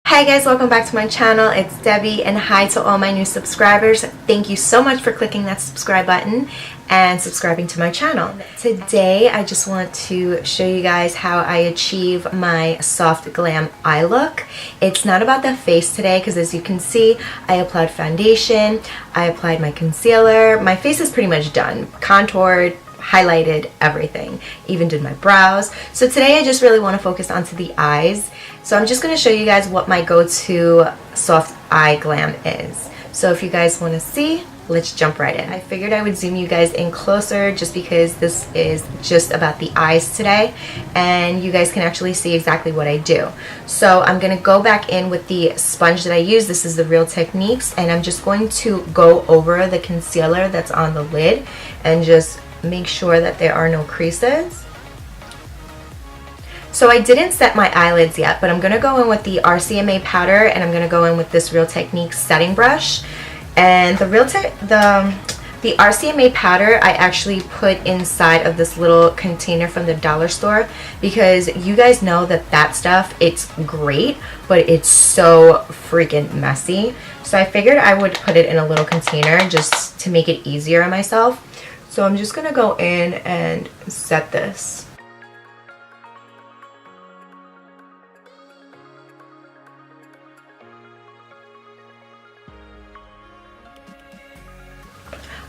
Hi guys, welcome back to my channel. It's Debbie, and hi to all my new subscribers. Thank you so much for clicking that subscribe button and subscribing to my channel. Today I just want to show you guys how I achieve my soft glam eye look. It's not about the face today because, as you can see, I applied foundation, I applied my concealer. My face is pretty much done, contoured, highlighted, everything, even did my brows. So today I just really want to focus onto the eyes. So I'm just going to show you guys what my go-to soft eye glam is. So if you guys want to see, let's jump right in. I figured I would zoom you guys in closer just because this is just about the eyes today and you guys can actually see exactly what I do. So I'm going to go back in with the sponge that I use. This is the Real Techniques, and I'm just going to go over the concealer that's on the lid and just make sure that there are no creases. So I didn't set my eyelids yet, but I'm going to go in with the RCMA powder, and I'm going to go in with this Real Techniques setting brush. And the RCMA powder I actually put inside of this little container from the dollar store because you guys know that stuff, it's great, but it's so freaking messy. So I figured I would put it in a little container just to make it easier on myself. So I'm just going to go in and set this.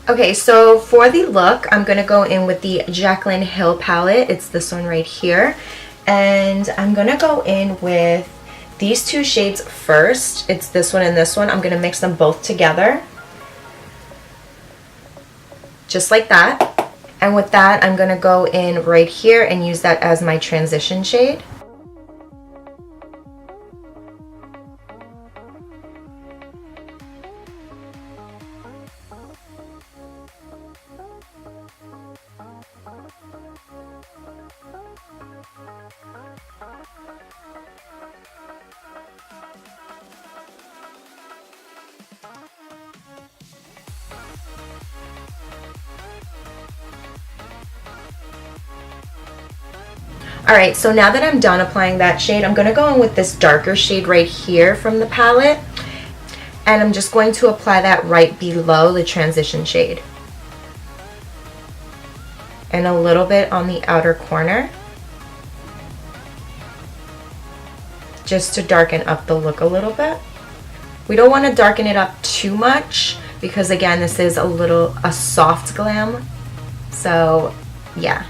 Okay, so for the look, I'm going to go in with the Jaclyn Hill palette. It's this one right here. And I'm going to go in with these two shades first. It's this one and this one. I'm going to mix them both together. Just like that. And with that, I'm going to go in right here and use that as my transition shade. Alright, so now that I'm done applying that shade, I'm going to go in with this darker shade right here from the palette. And I'm just going to apply that right below the transition shade. And a little bit on the outer corner. Just to darken up the look a little bit. We don't want to darken it up too much because, again, this is a soft glam. So, yeah.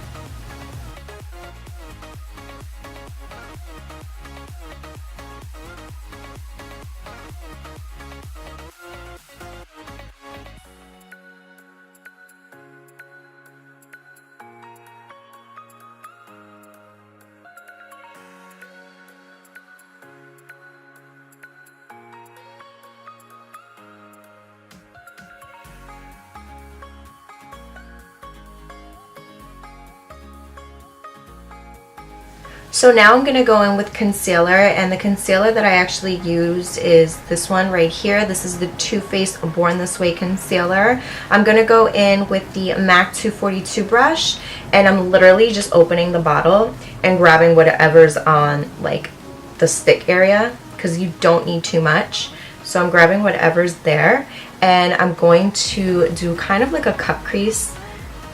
So now I'm going to go in with concealer, and the concealer that I actually used is this one right here. This is the Too Faced Born This Way concealer. I'm going to go in with the MAC 242 brush, and I'm literally just opening the bottle and grabbing whatever's on like the stick area because you don't need too much. So I'm grabbing whatever's there, and I'm going to do kind of like a cut crease.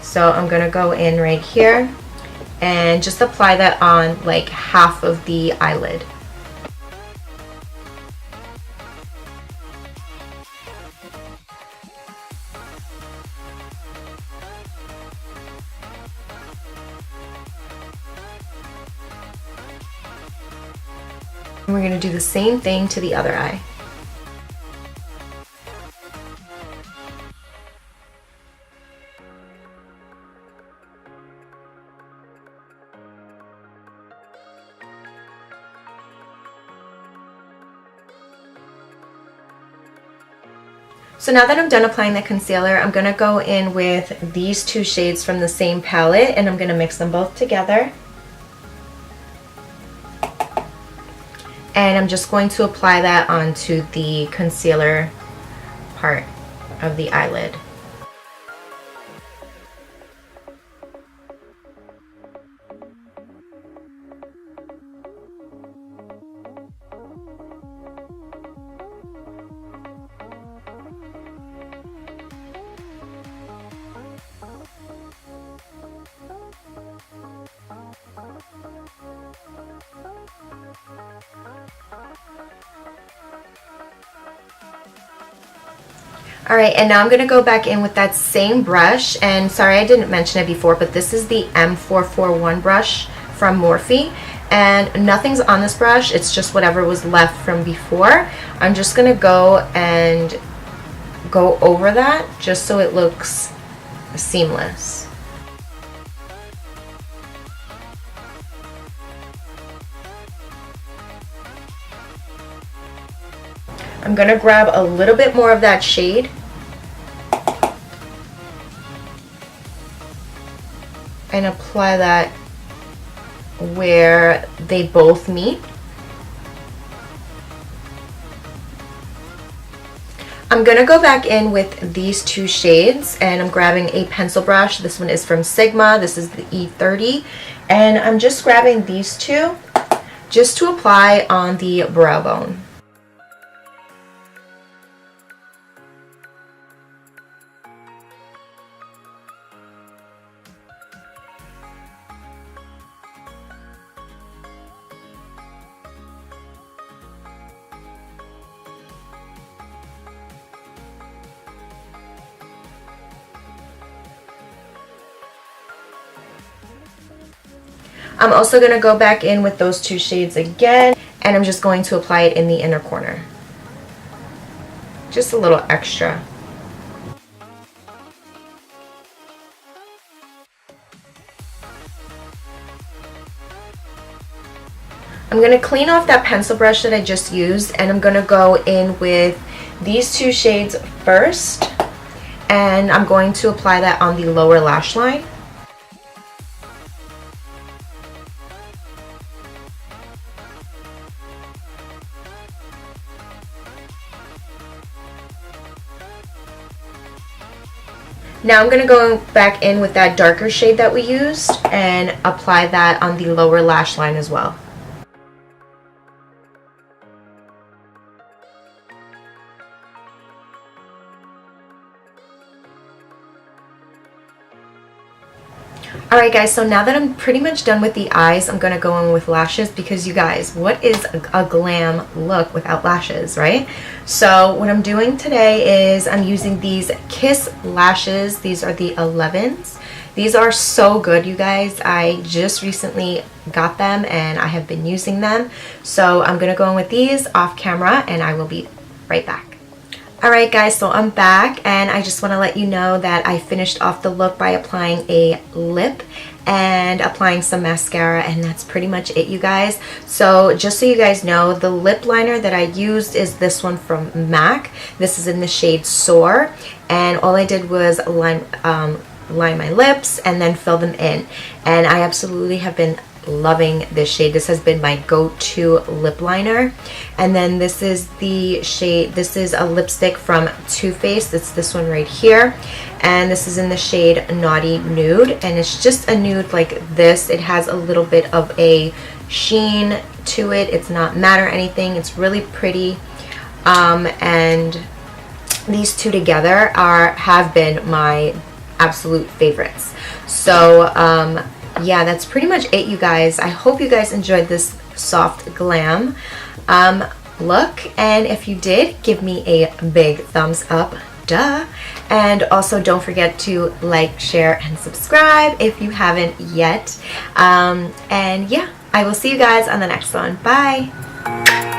So I'm going to go in right here and just apply that on like half of the eyelid. And we're going to do the same thing to the other eye. So now that I'm done applying the concealer, I'm going to go in with these two shades from the same palette, and I'm going to mix them both together. And I'm just going to apply that onto the concealer part of the eyelid. Alright, and now I'm going to go back in with that same brush, and sorry I didn't mention it before, but this is the M441 brush from Morphe, and nothing's on this brush, it's just whatever was left from before. I'm just going to go and go over that just so it looks seamless. I'm going to grab a little bit more of that shade and apply that where they both meet. I'm going to go back in with these two shades, and I'm grabbing a pencil brush. This one is from Sigma. This is the E30, and I'm just grabbing these two just to apply on the brow bone. I'm also going to go back in with those two shades again, and I'm just going to apply it in the inner corner. Just a little extra. I'm going to clean off that pencil brush that I just used, and I'm going to go in with these two shades first, and I'm going to apply that on the lower lash line. Now I'm going to go back in with that darker shade that we used and apply that on the lower lash line as well. Alright guys, so now that I'm pretty much done with the eyes, I'm going to go in with lashes, because you guys, what is a glam look without lashes, right? So what I'm doing today is I'm using these Kiss lashes. These are the 11s. These are so good, you guys. I just recently got them and I have been using them. So I'm going to go in with these off camera and I will be right back. Alright guys, so I'm back, and I just want to let you know that I finished off the look by applying a lip and applying some mascara, and that's pretty much it, you guys. So just so you guys know, the lip liner that I used is this one from MAC. This is in the shade Soar, and all I did was line my lips and then fill them in, and I absolutely have been loving this shade. This has been my go-to lip liner. And then this is the shade, this is a lipstick from Too Faced. It's this one right here, and this is in the shade Naughty Nude, and it's just a nude like this. It has a little bit of a sheen to it. It's not matte or anything. It's really pretty, and these two together have been my absolute favorites. So yeah, that's pretty much it, you guys. I hope you guys enjoyed this soft glam look, and if you did, give me a big thumbs up, duh. And also don't forget to like, share, and subscribe if you haven't yet. And yeah, I will see you guys on the next one. Bye.